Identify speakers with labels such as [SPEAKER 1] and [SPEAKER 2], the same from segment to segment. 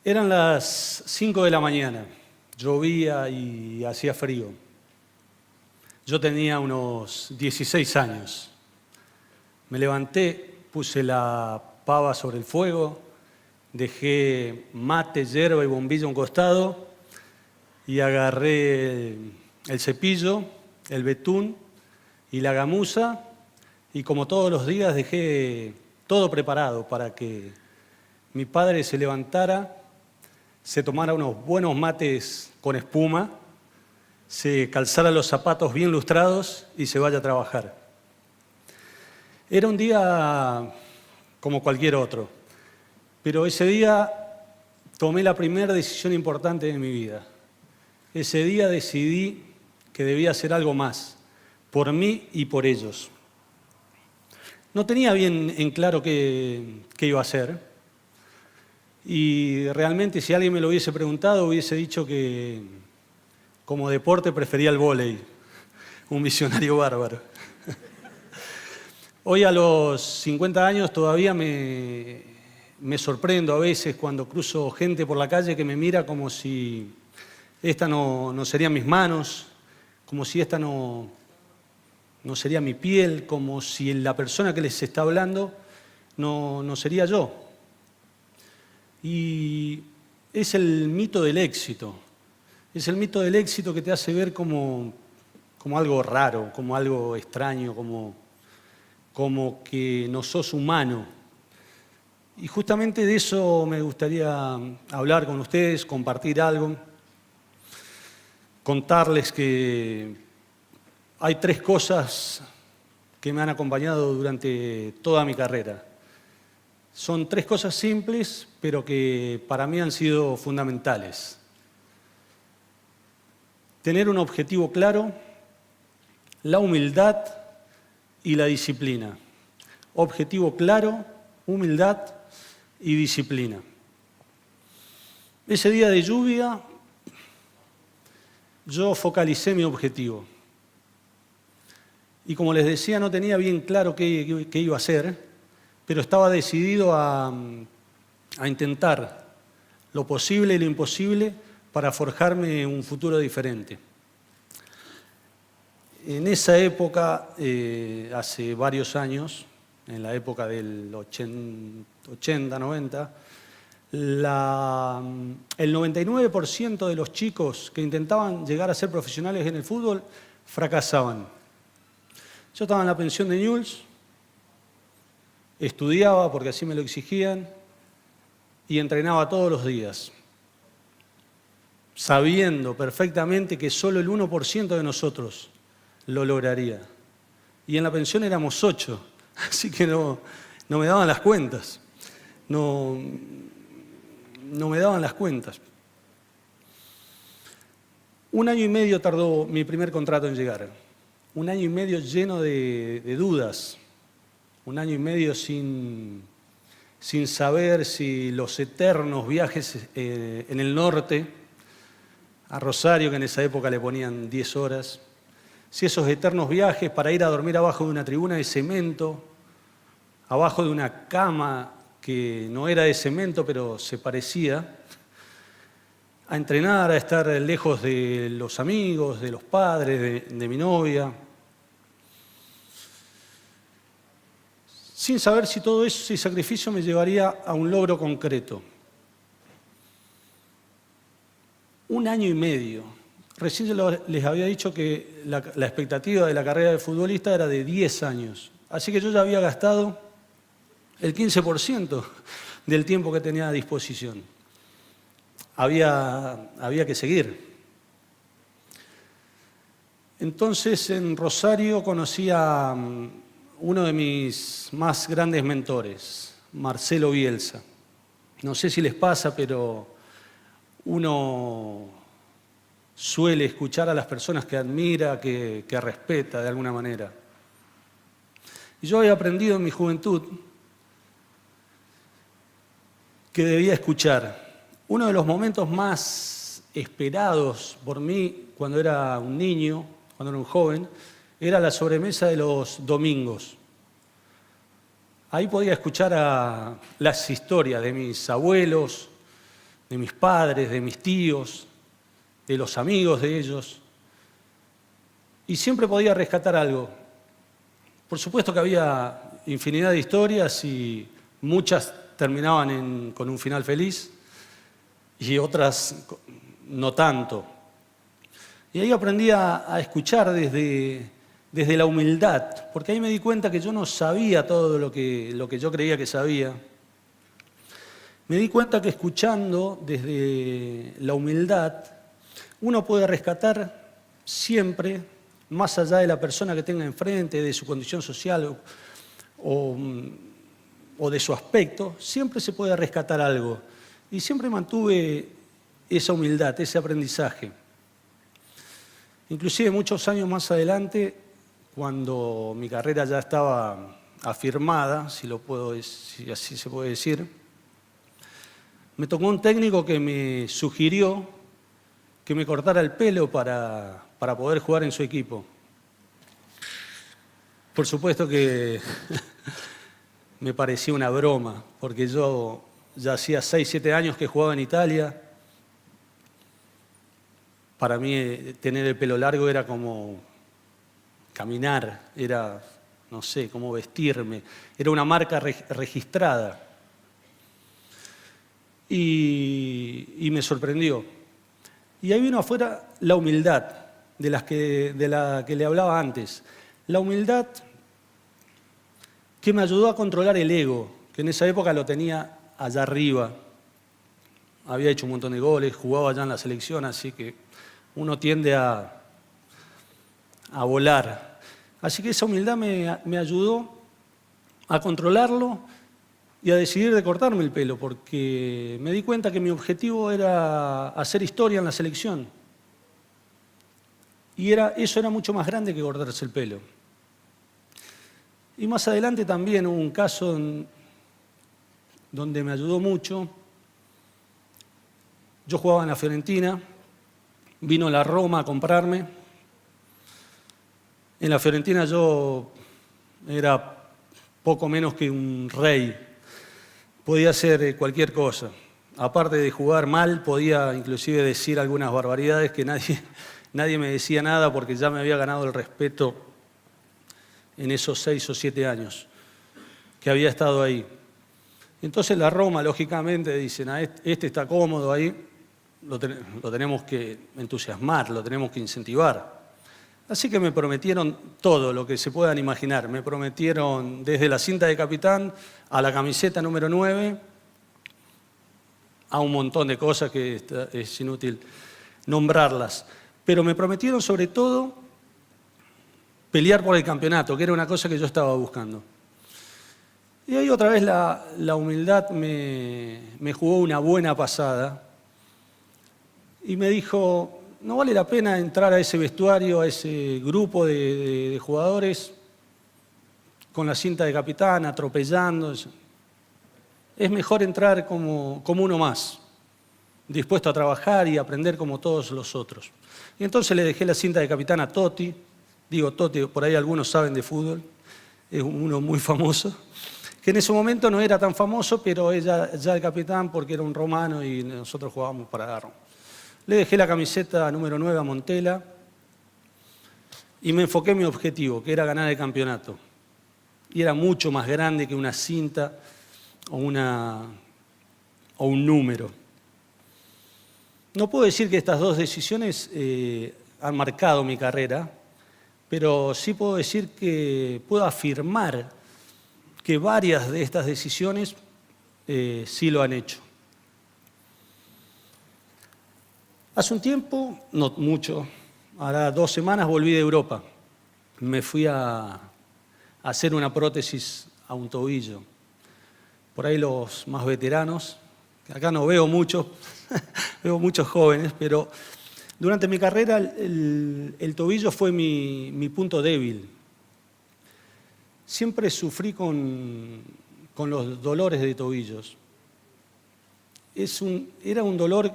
[SPEAKER 1] Eran las 5 de la mañana, llovía y hacía frío. Yo tenía unos 16 años. Me levanté, puse la pava sobre el fuego, dejé mate, yerba y bombilla a un costado y agarré el cepillo, el betún y la gamuza y como todos los días dejé todo preparado para que mi padre se levantara, se tomara unos buenos mates con espuma, se calzara los zapatos bien lustrados y se vaya a trabajar. Era un día como cualquier otro, pero ese día tomé la primera decisión importante de mi vida. Ese día decidí que debía hacer algo más, por mí y por ellos. No tenía bien en claro qué iba a hacer. Y realmente si alguien me lo hubiese preguntado, hubiese dicho que como deporte prefería el vóley, un visionario bárbaro. Hoy a los 50 años todavía me sorprendo a veces cuando cruzo gente por la calle que me mira como si esta no serían mis manos, como si esta no sería mi piel, como si la persona que les está hablando no sería yo. Y es el mito del éxito. Es el mito del éxito que te hace ver como algo raro, como algo extraño, como que no sos humano. Y justamente de eso me gustaría hablar con ustedes, compartir algo, contarles que hay 3 cosas que me han acompañado durante toda mi carrera. Son 3 cosas simples, pero que para mí han sido fundamentales. Tener un objetivo claro, la humildad y la disciplina. Objetivo claro, humildad y disciplina. Ese día de lluvia, yo focalicé mi objetivo. Y como les decía, no tenía bien claro qué iba a hacer, pero estaba decidido a intentar lo posible y lo imposible para forjarme un futuro diferente. En esa época, hace varios años, en la época del 80, 90, el 99% de los chicos que intentaban llegar a ser profesionales en el fútbol fracasaban. Yo estaba en la pensión de Newell's, estudiaba porque así me lo exigían y entrenaba todos los días, sabiendo perfectamente que solo el 1% de nosotros lo lograría. Y en la pensión éramos 8, así que no me daban las cuentas. No me daban las cuentas. 1 año y medio tardó mi primer contrato en llegar. 1 año y medio lleno de dudas. 1 año y medio sin saber si los eternos viajes en el norte, a Rosario, que en esa época le ponían 10 horas, si esos eternos viajes para ir a dormir abajo de una tribuna de cemento, abajo de una cama que no era de cemento, pero se parecía, a entrenar, a estar lejos de los amigos, de los padres, de mi novia, sin saber si todo ese sacrificio me llevaría a un logro concreto. 1 año y medio. Recién les había dicho que la expectativa de la carrera de futbolista era de 10 años. Así que yo ya había gastado el 15% del tiempo que tenía a disposición. Había que seguir. Entonces en Rosario conocí a uno de mis más grandes mentores, Marcelo Bielsa. No sé si les pasa, pero uno suele escuchar a las personas que admira, que respeta de alguna manera. Y yo había aprendido en mi juventud que debía escuchar. Uno de los momentos más esperados por mí cuando era un niño, cuando era un joven, era la sobremesa de los domingos. Ahí podía escuchar las historias de mis abuelos, de mis padres, de mis tíos, de los amigos de ellos, y siempre podía rescatar algo. Por supuesto que había infinidad de historias y muchas terminaban con un final feliz y otras no tanto. Y ahí aprendí a escuchar desde la humildad, porque ahí me di cuenta que yo no sabía todo lo que yo creía que sabía. Me di cuenta que escuchando desde la humildad, uno puede rescatar siempre, más allá de la persona que tenga enfrente, de su condición social o de su aspecto, siempre se puede rescatar algo. Y siempre mantuve esa humildad, ese aprendizaje. Inclusive muchos años más adelante, cuando mi carrera ya estaba afirmada, si así se puede decir, me tocó un técnico que me sugirió que me cortara el pelo para poder jugar en su equipo. Por supuesto que me parecía una broma, porque yo ya hacía 6, 7 años que jugaba en Italia. Para mí tener el pelo largo era como caminar, era, no sé, como vestirme, era una marca registrada. Y me sorprendió. Y ahí vino afuera la humildad, de la que le hablaba antes. La humildad que me ayudó a controlar el ego, que en esa época lo tenía allá arriba. Había hecho un montón de goles, jugaba allá en la selección, así que uno tiende a volar. Así que esa humildad me ayudó a controlarlo y a decidir de cortarme el pelo, porque me di cuenta que mi objetivo era hacer historia en la selección. Y eso era mucho más grande que cortarse el pelo. Y más adelante también hubo un caso donde me ayudó mucho. Yo jugaba en la Fiorentina, vino la Roma a comprarme. En la Fiorentina yo era poco menos que un rey. Podía hacer cualquier cosa. Aparte de jugar mal, podía inclusive decir algunas barbaridades que nadie me decía nada porque ya me había ganado el respeto en esos 6 o 7 años que había estado ahí. Entonces la Roma, lógicamente, dicen, este está cómodo ahí, lo tenemos que entusiasmar, lo tenemos que incentivar. Así que me prometieron todo lo que se puedan imaginar. Me prometieron desde la cinta de capitán a la camiseta número 9, a un montón de cosas que es inútil nombrarlas. Pero me prometieron sobre todo pelear por el campeonato, que era una cosa que yo estaba buscando. Y ahí otra vez la humildad me jugó una buena pasada y me dijo, no vale la pena entrar a ese vestuario, a ese grupo de jugadores con la cinta de capitán, atropellando. Es mejor entrar como uno más, dispuesto a trabajar y aprender como todos los otros. Y entonces le dejé la cinta de capitán a Totti. Digo Totti, por ahí algunos saben de fútbol, es uno muy famoso, que en ese momento no era tan famoso, pero ya el capitán porque era un romano y nosotros jugábamos para la Roma. Le dejé la camiseta número 9 a Montella y me enfoqué en mi objetivo, que era ganar el campeonato. Y era mucho más grande que una cinta o un número. No puedo decir que estas dos decisiones han marcado mi carrera, pero sí puedo decir que puedo afirmar que varias de estas decisiones sí lo han hecho. Hace un tiempo, no mucho, ahora 2 semanas volví de Europa. Me fui a hacer una prótesis a un tobillo. Por ahí los más veteranos, acá no veo muchos, veo muchos jóvenes, pero durante mi carrera el tobillo fue mi punto débil. Siempre sufrí con los dolores de tobillos. Era un dolor,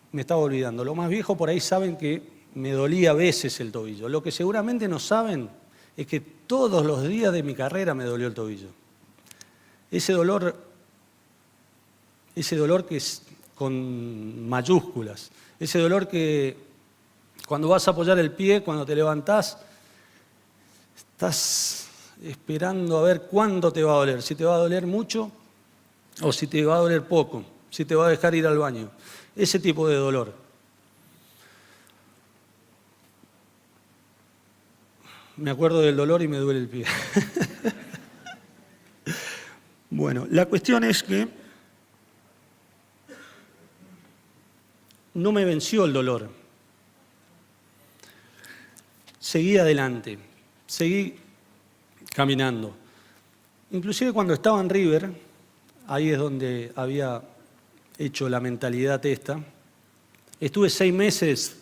[SPEAKER 1] me estaba olvidando, los más viejos por ahí saben que me dolía a veces el tobillo. Lo que seguramente no saben es que todos los días de mi carrera me dolió el tobillo. Ese dolor ese dolor que es con mayúsculas, ese dolor que cuando vas a apoyar el pie, cuando te levantás, estás esperando a ver cuándo te va a doler, si te va a doler mucho o si te va a doler poco, si te va a dejar ir al baño, ese tipo de dolor. Me acuerdo del dolor y me duele el pie. Bueno, la cuestión es que no me venció el dolor. Seguí adelante, seguí caminando. Inclusive cuando estaba en River, ahí es donde había hecho la mentalidad esta, estuve 6 meses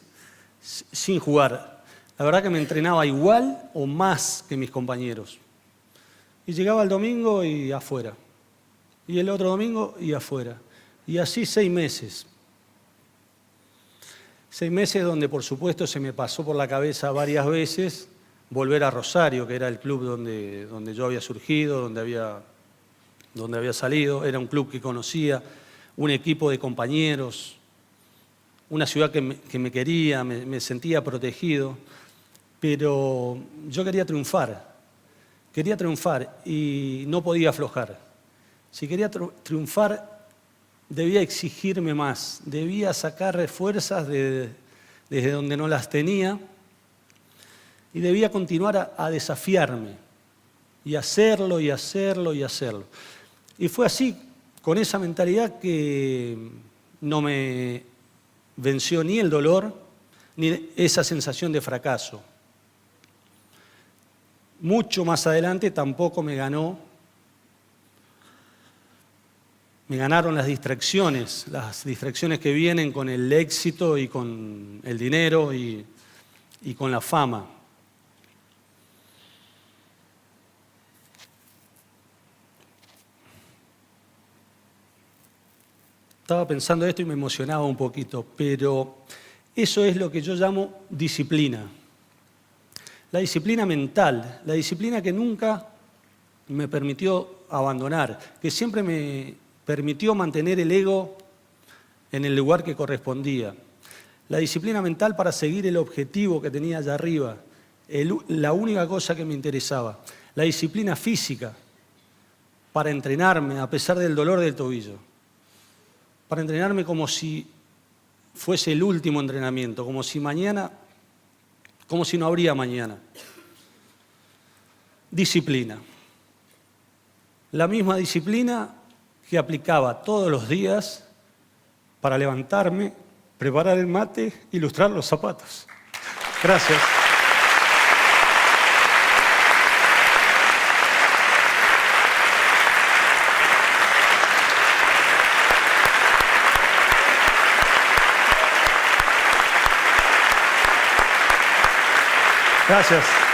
[SPEAKER 1] sin jugar. La verdad que me entrenaba igual o más que mis compañeros. Y llegaba el domingo y afuera. Y el otro domingo y afuera. Y así 6 meses. 6 meses donde por supuesto se me pasó por la cabeza varias veces volver a Rosario, que era el club donde yo había surgido, donde había salido. Era un club que conocía, un equipo de compañeros, una ciudad que me quería, me sentía protegido. Pero yo quería triunfar y no podía aflojar. Si quería triunfar, debía exigirme más, debía sacar fuerzas desde donde no las tenía y debía continuar a desafiarme y hacerlo y hacerlo y hacerlo. Y fue así, con esa mentalidad, que no me venció ni el dolor ni esa sensación de fracaso. Mucho más adelante tampoco me ganaron las distracciones que vienen con el éxito y con el dinero y con la fama. Estaba pensando esto y me emocionaba un poquito, pero eso es lo que yo llamo disciplina. La disciplina mental, la disciplina que nunca me permitió abandonar, que siempre me permitió mantener el ego en el lugar que correspondía. La disciplina mental para seguir el objetivo que tenía allá arriba, la única cosa que me interesaba. La disciplina física para entrenarme a pesar del dolor del tobillo, para entrenarme como si fuese el último entrenamiento, como si no habría mañana. Disciplina. La misma disciplina que aplicaba todos los días para levantarme, preparar el mate y lustrar los zapatos. Gracias. Gracias.